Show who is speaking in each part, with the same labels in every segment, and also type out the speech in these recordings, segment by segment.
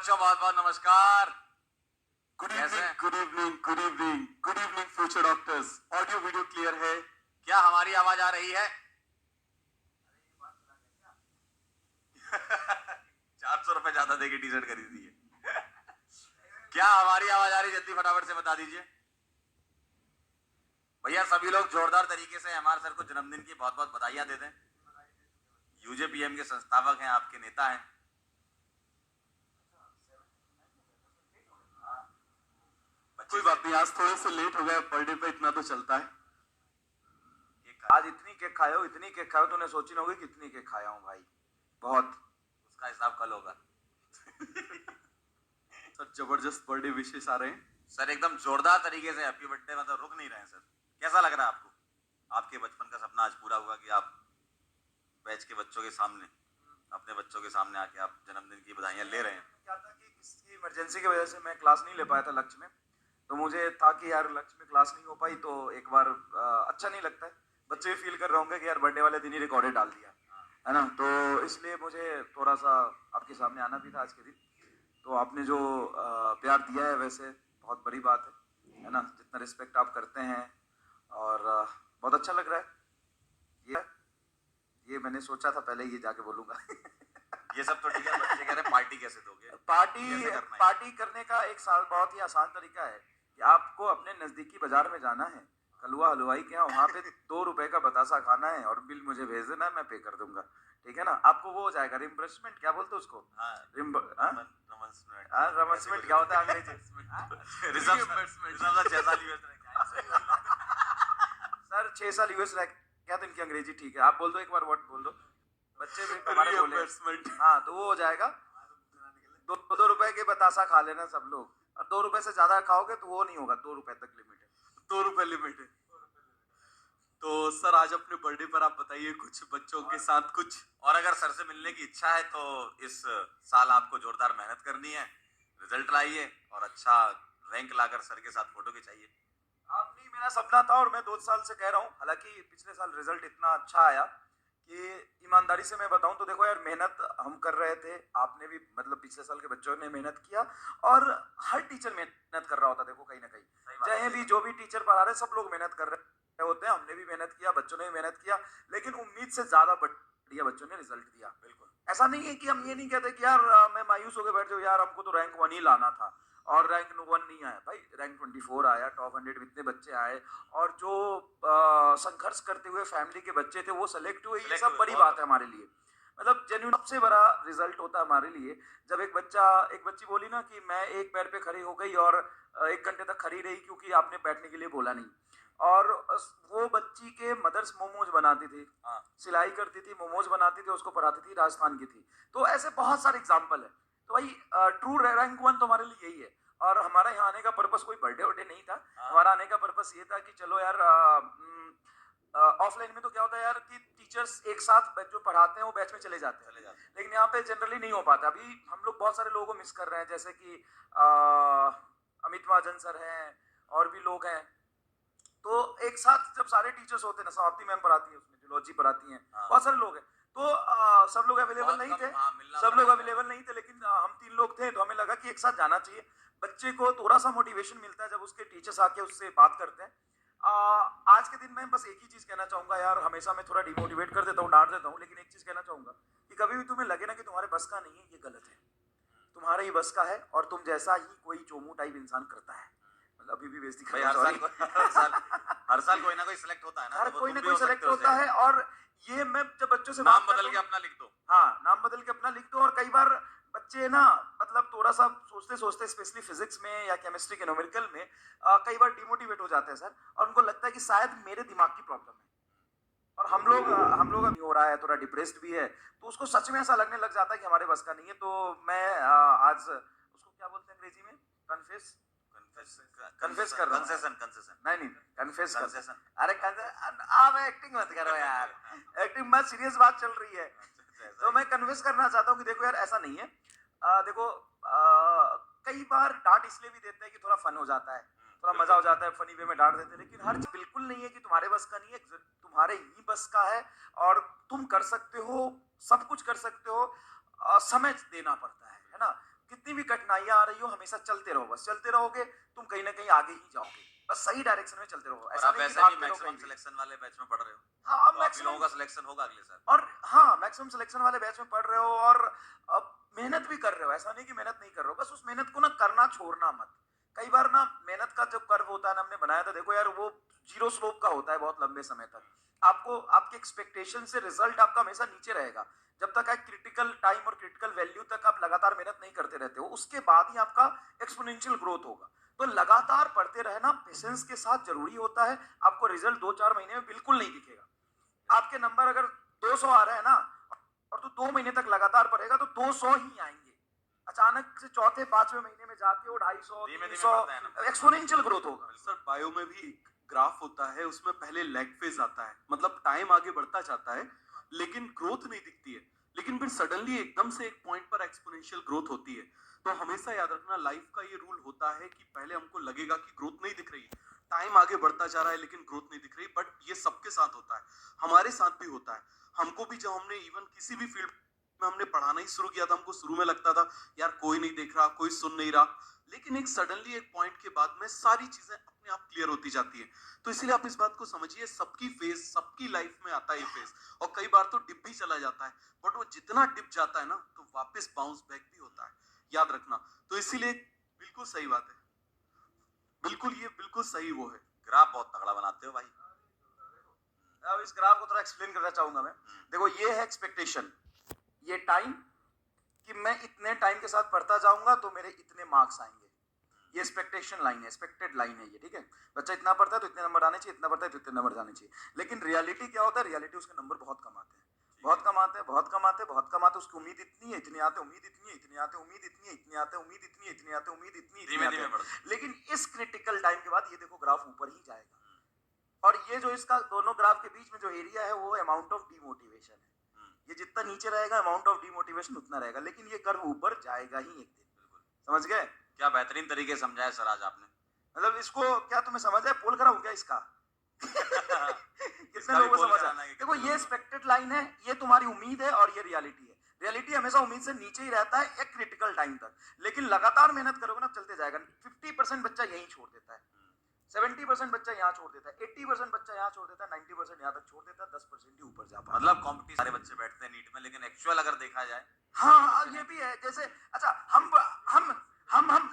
Speaker 1: बच्चों, बहुत बहुत नमस्कार।
Speaker 2: गुड
Speaker 1: कैसे
Speaker 2: इवनिंग,
Speaker 1: हैं?
Speaker 2: Good evening, good evening, good evening future doctors. Audio video clear है?
Speaker 1: क्या हमारी आवाज आ रही है? 400 रुपए ज्यादा देके टी शर्ट खरीदी है। क्या हमारी आवाज आ रही है? जल्दी फटाफट से बता दीजिए भैया। सभी लोग जोरदार तरीके से एमआर सर को जन्मदिन की बहुत बहुत बधाइयां देते हैं। यूजेपीएम के संस्थापक हैं, आपके नेता हैं।
Speaker 2: कोई बात नहीं, आज थोड़े से लेट हो गया, बर्थडे पे इतना तो चलता है।
Speaker 1: आज इतनी केक खाए हो, इतनी केक खाए हो, तूने सोची ना होगी कितनी केक खाया हूं भाई। बहुत। उसका हिसाब कल होगा।
Speaker 2: सर जबरदस्त बर्थडे विशेष आ रहे हैं।
Speaker 1: सर एकदम जोरदार तरीके से हैप्पी बर्थडे, मतलब रुक नहीं रहे हैं सर। कैसा लग रहा है आपको? आपके बचपन का सपना आज पूरा हुआ कि आप बैच के बच्चों के सामने, अपने बच्चों के सामने आके आप जन्मदिन की बधाइयां ले रहे हैं। क्या था कि किसी इमरजेंसी की वजह से मैं क्लास नहीं ले पाया था लक्ष्य में, तो मुझे था कि यार लक्ष्य में क्लास नहीं हो पाई तो एक बार अच्छा नहीं लगता है। बच्चे भी फील कर रहे होंगे कि यार बर्थडे वाले दिन ही रिकॉर्डेड डाल दिया है ना, तो इसलिए मुझे थोड़ा सा आपके सामने आना भी था आज के दिन। तो आपने जो प्यार दिया है वैसे बहुत बड़ी बात है ना, जितना रिस्पेक्ट आप करते हैं, और बहुत अच्छा लग रहा है। ये मैंने सोचा था पहले, ये जाके बोलूंगा। ये सब तो ठीक है, बच्चे कह रहे हैं पार्टी कैसे दोगे? पार्टी करने का एक बहुत ही आसान तरीका है कि आपको अपने नजदीकी बाजार में जाना है, कलुआ हलवाई के यहाँ, वहां पे 2 रुपए का बतासा खाना है और बिल मुझे भेज देना है, मैं पे कर दूंगा। ठीक है ना, आपको वो हो जाएगा रिम्बर्समेंट, क्या बोलते हैं उसको? रमसमेंट क्या होता है अंग्रेजी? सर 6 साल यूएस रह क्या, तो इनकी अंग्रेजी ठीक है। आप बोल दो एक बार, वर्ड बोल दो, बच्चे भी हमारे बोले। हाँ, तो वो हो जाएगा। 2 रुपए के बतासा खा लेना सब लोग, और 2 रुपए से ज्यादा खाओगे तो वो नहीं होगा, 2 रुपए तक लिमिट है।
Speaker 2: 2 रुपए लिमिट है। तो सर आज अपने बर्थडे पर आप बताइए कुछ बच्चों के साथ कुछ।
Speaker 1: और अगर सर से मिलने की इच्छा है तो इस साल आपको जोरदार मेहनत करनी है, रिजल्ट लाइए और अच्छा रैंक लाकर सर के साथ फोटो खिंचाइए। आप नहीं, मेरा सपना था और मैं 2 साल से कह रहा हूँ। हालांकि पिछले साल रिजल्ट इतना अच्छा आया कि ईमानदारी से मैं बताऊं तो देखो यार, मेहनत हम कर रहे थे, आपने भी, मतलब पिछले साल के बच्चों ने मेहनत किया, और हर टीचर मेहनत कर रहा होता, देखो कहीं ना कहीं, चाहे भी जो भी टीचर पढ़ा रहे सब लोग मेहनत कर रहे होते हैं। हमने भी मेहनत किया, बच्चों ने भी मेहनत किया, लेकिन उम्मीद से ज्यादा बढ़िया बच्चों ने रिजल्ट दिया। बिल्कुल ऐसा नहीं है कि हम ये नहीं कहते कि यार मैं मायूस होकर बैठ जाऊं, यार हमको तो रैंक 1 ही लाना था और रैंक 1 नहीं आया। भाई रैंक 24 आया, टॉप 100 में इतने बच्चे आए, और जो संघर्ष करते हुए फैमिली के बच्चे थे वो सेलेक्ट हुए, ये सब बड़ी बात है हमारे लिए। मतलब जेन्युइन सबसे बड़ा रिजल्ट होता है हमारे लिए जब एक बच्ची बोली ना कि मैं एक पैर पे खड़ी हो गई और 1 घंटे तक खड़ी रही क्योंकि आपने बैठने के लिए बोला नहीं। और वो बच्ची के मदर्स मोमोज बनाती थी, सिलाई करती थी, मोमोज बनाती थी, उसको पढ़ाती थी, राजस्थान की थी। तो ऐसे बहुत सारे एग्जाम्पल है। तो भाई ट्रू रैंक 1 तो हमारे लिए यही है। और हमारे यहाँ आने का पर्पस कोई बर्थडे वर्डे नहीं था। हमारा आने का पर्पस ये था कि चलो यार, ऑफलाइन में तो क्या होता है यार कि टीचर्स एक साथ जो पढ़ाते हैं वो बैच में चले जाते हैं, लेकिन यहाँ पे जनरली नहीं हो पाता। अभी हम लोग बहुत सारे लोगों को मिस कर रहे हैं, जैसे कि अमित महाजन सर हैं और भी लोग हैं। तो एक साथ जब सारे टीचर्स होते हैं ना, समाप्ति मैम पढ़ाती है, उसमें जूलॉजी पढ़ाती हैं, बहुत सारे लोग हैं, तो सब लोग अवेलेबल नहीं थे। लेकिन हम 3 लोग थे, तो हमें लगा कि एक साथ जाना चाहिए। बच्चे को थोड़ा सा मोटिवेशन मिलता है जब उसके टीचर्स आके उससे बात करते हैं। आज के दिन में बस एक ही चीज कहना चाहूंगा यार, हमेशा मैं थोड़ा डिमोटिवेट कर देता हूँ, डांट देता हूँ, लेकिन एक चीज कहना चाहूंगा कि कभी भी तुम्हें लगे ना कि तुम्हारे बस का नहीं है, ये गलत है। तुम्हारे ही बस का है, और तुम जैसा ही कोई चोमू टाइप इंसान करता है। मतलब अभी भी बेइज्जती कर रहा हूं, हर साल कोई ना कोई सिलेक्ट होता है ना, हर कोई ना कोई सिलेक्ट होता है। और ये मैं जब बच्चों से नाम बदल के अपना लिख दो, हाँ नाम बदल के अपना लिख दो। और कई बार बच्चे ना, मतलब थोड़ा सा सोचते सोचते, स्पेशली फिजिक्स में या केमिस्ट्री के न्यूमेरिकल में कई बार डिमोटिवेट हो जाते हैं सर, और उनको लगता है कि शायद मेरे दिमाग की प्रॉब्लम है। और हम लोग अभी हो रहा है, थोड़ा डिप्रेस्ड भी है, तो उसको सच में ऐसा लगने लग जाता है कि हमारे बस का नहीं है। तो मैं आज उसको क्या बोलते हैं अंग्रेजी में, कन्फेस कर रहा हूँ। नहीं कन्फेस। अरे आप एक्टिंग मत करो यार, एक्टिंग मत, सीरियस बात चल रही है। तो मैं कन्फेस करना चाहता हूँ कि देखो यार ऐसा नहीं है। देखो कई बार डांट इसलिए भी देते हैं कि थोड़ा फन हो जाता है, थोड़ा मजा हो जाता है, फनी वे में डांट देते हैं, लेकिन हर चीज बिल्कुल नहीं है कि तुम्हारे बस का नहीं है, तुम्हारे ही बस का है, और तुम कर सकते हो, सब कुछ कर सकते हो। समय देना पड़ता है ना।
Speaker 3: कितनी भी कठिनाइयां आ रही हो हमेशा चलते रहो, बस चलते रहोगे तुम कहीं ना कहीं आगे ही जाओगे, बस सही डायरेक्शन में चलते रहो।
Speaker 1: और
Speaker 3: ऐसा
Speaker 1: आप
Speaker 3: नहीं कि
Speaker 1: वैसे भी
Speaker 3: भागते रहो
Speaker 1: मैक्सिमम
Speaker 3: कहीं भी।
Speaker 1: सिलेक्शन वाले बैच में पढ़ रहे हो,
Speaker 3: हाँ
Speaker 1: तो आप ही
Speaker 3: मैक्सिमम
Speaker 1: लोगों का सिलेक्शन होगा अगले साल।
Speaker 3: और हाँ मैक्सिमम सिलेक्शन वाले बैच में पढ़ रहे हो और अब मेहनत भी कर रहे हो, ऐसा नहीं कि मेहनत नहीं कर रहे हो, बस उस मेहनत को ना करना छोड़ना मत। कई बार ना मेहनत का जो कर्व होता है ना, हमने बनाया था देखो यार, वो जीरो स्लोप का होता है बहुत लंबे समय तक। आपको आपके एक्सपेक्टेशन से रिजल्ट आपका हमेशा नीचे रहेगा जब तक एक क्रिटिकल टाइम और क्रिटिकल वैल्यू तक आप लगातार मेहनत नहीं करते रहते हो, उसके बाद ही आपका एक्सपोनेंशियल ग्रोथ होगा। तो लगातार पढ़ते रहना पेशेंस के साथ जरूरी होता है। आपको रिजल्ट 2-4 महीने में बिल्कुल नहीं दिखेगा। आपके नंबर अगर 200 आ रहे हैं ना और तू 2 महीने तक लगातार पढ़ेगा तो 200 ही आएंगे। अचानक से चौथे 5वें महीने में जाके वो 250
Speaker 1: धीमे-धीमे
Speaker 3: 300
Speaker 1: बढ़ता है ना।
Speaker 3: एक्सपोनेंशियल ग्रोथ होगा।
Speaker 2: सर बायो में भी एक ग्राफ होता है, उसमें पहले लैग फेज आता है, मतलब टाइम आगे बढ़ता जाता है लेकिन ग्रोथ नहीं दिखती है, लेकिन फिर सडनली एकदम से एक पॉइंट पर एक्सपोनेंशियल ग्रोथ होती है। तो हमेशा याद रखना, लाइफ का ये रूल होता है कि पहले हमको लगेगा कि ग्रोथ नहीं दिख रही है, टाइम आगे बढ़ता जा रहा है लेकिन ग्रोथ नहीं दिख रही, बट ये सबके साथ होता है, हमारे साथ भी होता है। हमको भी जब हमने इवन किसी भी फील्ड में हमने पढ़ाना ही शुरू किया था, हमको शुरू में लगता था यार कोई नहीं देख रहा, कोई सुन नहीं रहा, लेकिन एक सडनली एक पॉइंट के बाद में सारी चीजें अपने आप क्लियर होती जाती है। तो इसीलिए आप इस बात को समझिए, सबकी फेज, सबकी लाइफ में आता है ये फेज, और कई बार तो डिप भी चला जाता है, बट वो जितना डिप जाता है ना तो वापस बाउंस बैक भी होता है, याद रखना। तो इसीलिए बिल्कुल सही बात है, बिल्कुल ये बिल्कुल सही वो है।
Speaker 1: ग्राफ बहुत तगड़ा बनाते हो भाई।
Speaker 3: अब इस ग्राफ को थोड़ा एक्सप्लेन करना चाहूंगा मैं। देखो ये है एक्सपेक्टेशन, ये टाइम कि मैं इतने टाइम के साथ पढ़ता जाऊंगा तो मेरे इतने मार्क्स आएंगे। ये एक्सपेक्टेशन लाइन है, एक्सपेक्टेड लाइन है ये, ठीक है। बच्चा इतना पढ़ता है तो इतने नंबर आने चाहिए, इतना पढ़ता है तो इतने नंबर आने चाहिए। लेकिन रियलिटी क्या होता है, रियलिटी उसके नंबर बहुत कम आते हैं, बहुत कम आते हैं, बहुत कम आते हैं, बहुत कम आते हैं। उसकी उम्मीद इतनी है, इतने आते, उम्मीद इतनी है, इतने आते, उम्मीद इतनी है, इतने आते, उम्मीद इतनी है, इतने आते, उम्मीद इतनी है, इतने
Speaker 1: धीमे-धीमे
Speaker 3: आते
Speaker 1: बढ़ता
Speaker 3: हैं। लेकिन इस क्रिटिकल टाइम के बाद ये देखो ग्राफ ऊपर ही जाएगा, और ये जो इसका दोनों ग्राफ के बीच में जो एरिया है वो अमाउंट ऑफ डीमोटिवेशन है। ये जितना नीचे रहेगा अमाउंट ऑफ डीमोटिवेशन उतना रहेगा, लेकिन ये कर्व ऊपर जाएगा ही एक दिन। समझ गए?
Speaker 1: क्या बेहतरीन तरीके से समझाया सर आज आपने।
Speaker 3: मतलब इसको क्या तुम्हें समझ है, पोल कराऊं क्या इसका? कितने लोगों को समझ है? देखो ये एक्सपेक्टेड लाइन है, ये तुम्हारी उम्मीद है, और ये रियलिटी है। रियलिटी हमेशा उम्मीद से नीचे ही रहता है एक क्रिटिकल टाइम तक, लेकिन लगातार मेहनत करोगे ना चलते जाएगा। 50% बच्चा यहीं छोड़ देता है, 70% बच्चा यहाँ छोड़ देता है, 80% बच्चा यहाँ छोड़ देता है, 90% यहाँ तक छोड़ देता है, 10% ही ऊपर जा पाता है।
Speaker 1: मतलब कॉम्पिटिशन सारे बच्चे बैठते हैं नीट में, लेकिन एक्चुअल अगर देखा जाए
Speaker 3: हाँ ये भी है। जैसे अच्छा हम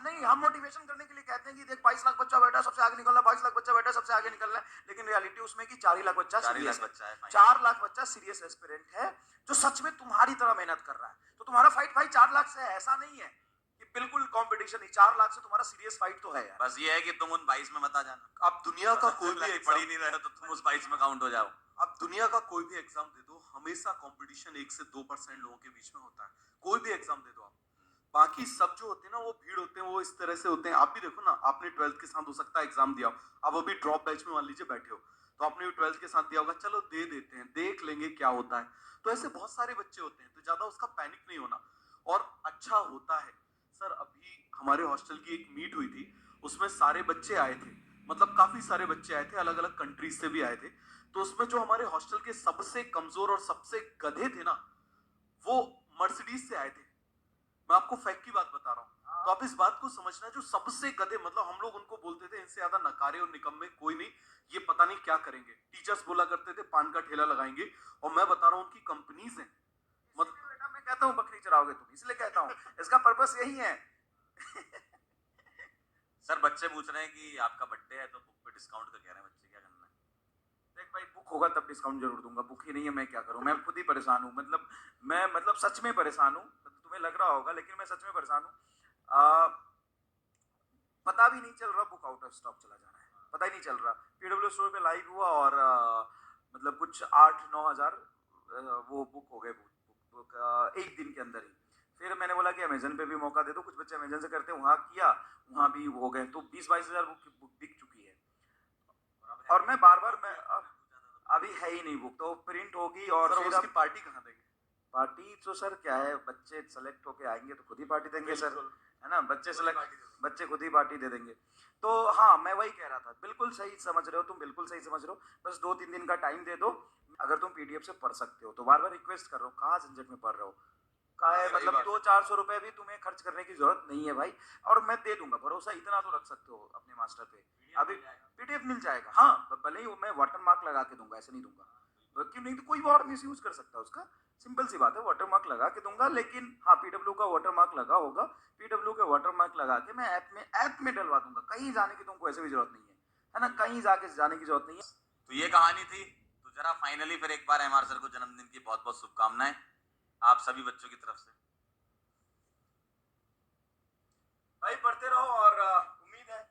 Speaker 3: नहीं, हम मोटिवेशन करने के लिए कहते हैं कि देख 22 लाख बच्चा बैठा है सबसे आगे निकलना, 22 लाख बच्चा बैठा है सबसे आगे निकलना है, लेकिन रियलिटी उसमें कि 4 लाख बच्चा
Speaker 1: 4 लाख
Speaker 3: serious है।
Speaker 1: बच्चा है।
Speaker 3: 4 लाख बच्चा सीरियस एस्पिरेंट है जो सच में तुम्हारी तरह मेहनत कर रहा है। तो तुम्हारा फाइट भाई 4 लाख से है, ऐसा नहीं है कि बिल्कुल कंपटीशन नहीं। 4 लाख से तुम्हारा सीरियस फाइट तो है यार।
Speaker 1: बस ये है कि तुम उन 22 में मत आ जाना।
Speaker 2: आप दुनिया का कोई भी
Speaker 1: पढ़ ही
Speaker 2: एग्जाम,
Speaker 1: नहीं रहे हो तो तुम उस 22 में काउंट हो जाओ।
Speaker 2: आप दुनिया का कोई भी एग्जाम दे दो, हमेशा कंपटीशन 1 से 2% लोगों के बीच में होता है। कोई भी एग्जाम दे दो आप, बाकी सब जो होते हैं ना वो भीड़ होते हैं, वो इस तरह से होते हैं। आप भी देखो ना, आपने 12th के साथ हो सकता है एग्जाम दिया हो, आप अभी ड्रॉप बैच में मान लीजिए बैठे हो, तो आपने 12th के साथ दिया होगा, चलो दे देते हैं, देख लेंगे क्या होता है। तो ऐसे बहुत सारे बच्चे होते हैं, तो ज्यादा उसका पैनिक नहीं होना, और अच्छा होता है। सर अभी हमारे हॉस्टल की एक मीट हुई थी, उसमें सारे बच्चे आए थे, मतलब काफी सारे बच्चे आए थे, अलग अलग कंट्रीज से भी आए थे। तो उसमें जो हमारे हॉस्टल के सबसे कमजोर और सबसे गधे थे ना, वो मर्सिडीज से आए थे। मैं आपको फैक्ट की बात बता रहा हूँ, तो आप इस बात को समझना, जो सबसे गधे, मतलब हम लोग उनको बोलते थे इनसे ज्यादा नकारे और निकम्मे कोई नहीं, ये पता नहीं क्या करेंगे। टीचर्स बोला करते थे पान का ठेला लगाएंगे, और मैं बता रहा हूँ उनकी कंपनीज हैं।
Speaker 3: मतलब बेटा मैं कहता हूँ बकरी चराओगे तुम, इसलिए कहता हूँ, इसका पर्पस यही है।
Speaker 1: सर बच्चे पूछ रहे हैं कि आपका बर्थडे है तो बुक पे डिस्काउंट का कह रहे हैं बच्चे, क्या करना है?
Speaker 3: देख भाई बुक होगा तब डिस्काउंट जरूर दूंगा, बुक ही नहीं है मैं क्या करूं, मैं खुद ही परेशान हूं। मतलब मैं सच में परेशान हूं, तुम्हें लग रहा होगा लेकिन मैं सच में परेशान हूं। पता भी नहीं चल रहा बुक आउट ऑफ स्टॉक चला जा रहा है, पता ही नहीं चल रहा। पीडब्ल्यू स्टोर पे लाइव हुआ और मतलब कुछ 8-9 हजार वो बुक हो गए, बुक एक दिन के अंदर ही। फिर मैंने बोला कि अमेजन पे भी मौका दे दो, कुछ बच्चे अमेजन से करते हैं, वहां किया, वहां भी हो गए, तो 20-22 हजार बुक बिक चुकी है। और मैं बार बार मैं अभी है ही नहीं बुक, तो प्रिंट होगी। और
Speaker 2: सर
Speaker 3: फिर
Speaker 2: उसकी पार्टी कहाँ देंगे?
Speaker 3: पार्टी तो सर क्या है, बच्चे सेलेक्ट होके आएंगे तो खुद ही पार्टी देंगे सर, है ना। बच्चे सेलेक्ट, बच्चे खुद ही पार्टी दे देंगे। तो हाँ मैं वही कह रहा था, बिल्कुल सही समझ रहे हो तुम, बिल्कुल सही समझ रहे हो। बस 2-3 दिन का टाइम दे दो, अगर तुम पीडीएफ से पढ़ सकते हो तो। बार बार रिक्वेस्ट कर रहा हूँ, कहाँ झंझट में पढ़ रहे हो, कहा है,
Speaker 1: सही
Speaker 3: मतलब
Speaker 1: बात।
Speaker 3: 200-400 रुपए भी तुम्हें खर्च करने की जरूरत नहीं है भाई, और मैं दे दूंगा, भरोसा इतना तो रख सकते हो अपने मास्टर पे। अभी पीडीएफ मिल जाएगा, हाँ, भले ही मैं वाटर मार्क लगा के दूंगा, ऐसे नहीं दूंगा, क्यों नहीं, तो कोई भी और मिस यूज कर सकता है उसका, सिंपल सी बात है, वाटर मार्क लगा के दूंगा। लेकिन हाँ, पीडब्ल्यू का वाटर मार्क लगा होगा, पीडब्ल्यू के वाटर मार्क लगा के मैं ऐप में डलवा दूंगा, कहीं जाने की तुमको ऐसे भी जरूरत नहीं है ना, कहीं जाके जाने की जरूरत नहीं है।
Speaker 1: तो ये कहानी थी। तो जरा फाइनली फिर एक बार एमआर सर को जन्मदिन की बहुत बहुत शुभकामनाएं आप सभी बच्चों की तरफ से।
Speaker 3: भाई पढ़ते रहो, और उम्मीद है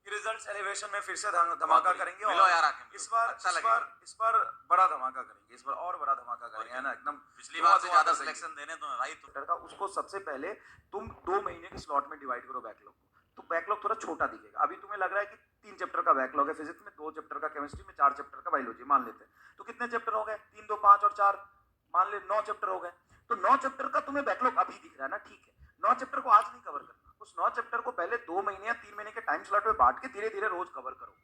Speaker 3: कि रिजल्ट सेलिब्रेशन में फिर से धमाका करेंगे,
Speaker 1: मिलो
Speaker 3: और
Speaker 1: यार आके मिलो।
Speaker 3: इस बार
Speaker 1: अच्छा
Speaker 3: इस
Speaker 1: लगेगा।
Speaker 3: बार इस बार बड़ा धमाका करेंगे, इस बार और बड़ा धमाका करेंगे, है ना, एकदम
Speaker 1: पिछली बार से
Speaker 3: धुआं
Speaker 1: ज्यादा
Speaker 3: कर देंगे।
Speaker 1: सिलेक्शन देने तुम्हें भाई तो
Speaker 3: का उसको सबसे पहले तुम 2 महीने के स्लॉट में डिवाइड करो बैकलॉग को, तो बैकलॉग थोड़ा छोटा दिखेगा। अभी तुम्हें लग रहा है कि 3 चैप्टर का बैकलॉग है फिजिक्स में, 2 चैप्टर का केमिस्ट्री में, 4 चैप्टर का बायोलॉजी, मान लेते हैं, तो कितने चैप्टर हो गए, 3 2 5 और 4, मान ले 9 चैप्टर हो गए। तो 9 चैप्टर का तुम्हें बैकलॉग अभी दिख रहा है ना, ठीक है, 9 चैप्टर को आज नहीं कवर करना, उस 9 चैप्टर को पहले 2 महीने या 3 महीने के टाइम स्लॉट में बांट के धीरे धीरे रोज कवर करो।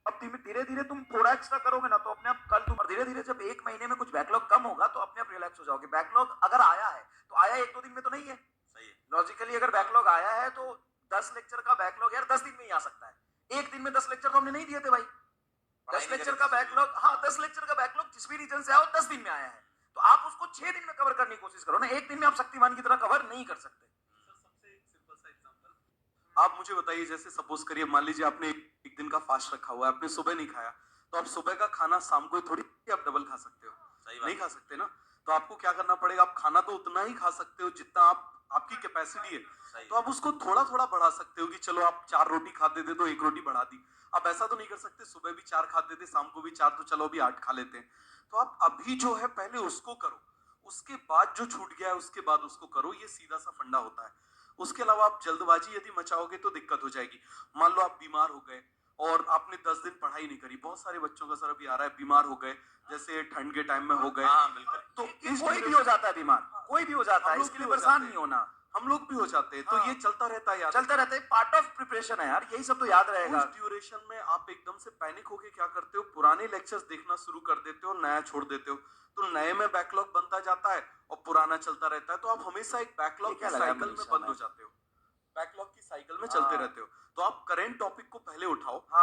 Speaker 3: अब धीरे धीरे तुम थोड़ा एक्स्ट्रा करोगे ना, तो अपने आप कल तुम, और धीरे धीरे जब 1 महीने में कुछ बैकलॉग कम होगा तो अपने आप रिलैक्स हो जाओगे। बैकलॉग अगर आया है तो आया 1-2 दिन में तो नहीं है,
Speaker 1: सही है।
Speaker 3: लॉजिकली अगर बैकलॉग आया है तो 10 लेक्चर का बैकलॉग यार 10 दिन में ही आ सकता है। एक दिन में 10 लेक्चर तो हमने नहीं दिए थे भाई, 10 लेक्चर का बैकलॉग, हाँ 10 लेक्चर का बैकलॉग जिस भी रीजन से आओ 10 दिन में आया है, तो आप उसको 6 दिन में कवर करने की कोशिश करो ना, एक दिन में आप शक्तिमान की तरह कवर नहीं कर सकते।
Speaker 2: सबसे एक सिंपल सा एग्जांपल आप मुझे बताइए, जैसे सपोज करिए मान लीजिए आपने एक दिन का फास्ट रखा हुआ है, आपने सुबह नहीं खाया, तो आप सुबह का खाना शाम को थोड़ी आप डबल खा सकते हो,
Speaker 1: सही बात।
Speaker 2: नहीं खा सकते ना। तो आपको क्या करना पड़ेगा, आप खाना तो उतना ही खा सकते हो जितना आपकी कैपेसिटी है,
Speaker 1: सही
Speaker 2: तो आप उसको थोड़ा थोड़ा बढ़ा सकते हो कि चलो आप 4 रोटी खाते थे तो 1 रोटी बढ़ा दी। आप ऐसा तो नहीं कर सकते सुबह भी 4 खाते थे शाम को भी 4, तो चलो अभी 8 खा लेते हैं। तो आप अभी जो है पहले उसको करो, उसके बाद जो छूट गया है उसके बाद उसको करो, ये सीधा सा फंडा होता है। उसके अलावा आप जल्दबाजी यदि मचाओगे तो दिक्कत हो जाएगी। मान लो आप बीमार हो गए और आपने 10 दिन पढ़ाई नहीं करी, बहुत सारे बच्चों का सर अभी आ रहा है बीमार हो गए, जैसे ठंड के टाइम में हो गए,
Speaker 1: हाँ बिल्कुल।
Speaker 2: तो इस
Speaker 3: कोई भी हो जाता है बीमार, कोई भी हो जाता है,
Speaker 2: हम लोग
Speaker 3: इसके लिए
Speaker 2: भी हो
Speaker 3: परेशान
Speaker 2: जाते
Speaker 3: नहीं
Speaker 2: हैं।
Speaker 3: होना,
Speaker 2: हम लोग भी हो जाते हैं, तो
Speaker 3: हाँ।
Speaker 2: ये चलता रहता है यार।
Speaker 3: चलता रहता है, पार्ट ऑफ प्रिपरेशन है यार, यही सब तो याद रहेगा।
Speaker 2: उस ड्यूरेशन में आप एकदम से पैनिक होके क्या करते हो, पुराने लेक्चर्स देखना शुरू कर देते हो, नया छोड़ देते हो, तो नए में बैकलॉग बनता जाता है और पुराना चलता रहता है, तो आप हमेशा एक बैकलॉग
Speaker 3: ये
Speaker 2: की
Speaker 3: क्या लगा
Speaker 2: साइकिल में
Speaker 3: मनीषा
Speaker 2: बंद हो
Speaker 3: में?
Speaker 2: जाते हो, बैकलॉग की साइकिल में चलते
Speaker 3: हाँ।
Speaker 2: रहते हो। तो आप करेंट टॉपिक को पहले उठाओ,
Speaker 3: हाँ।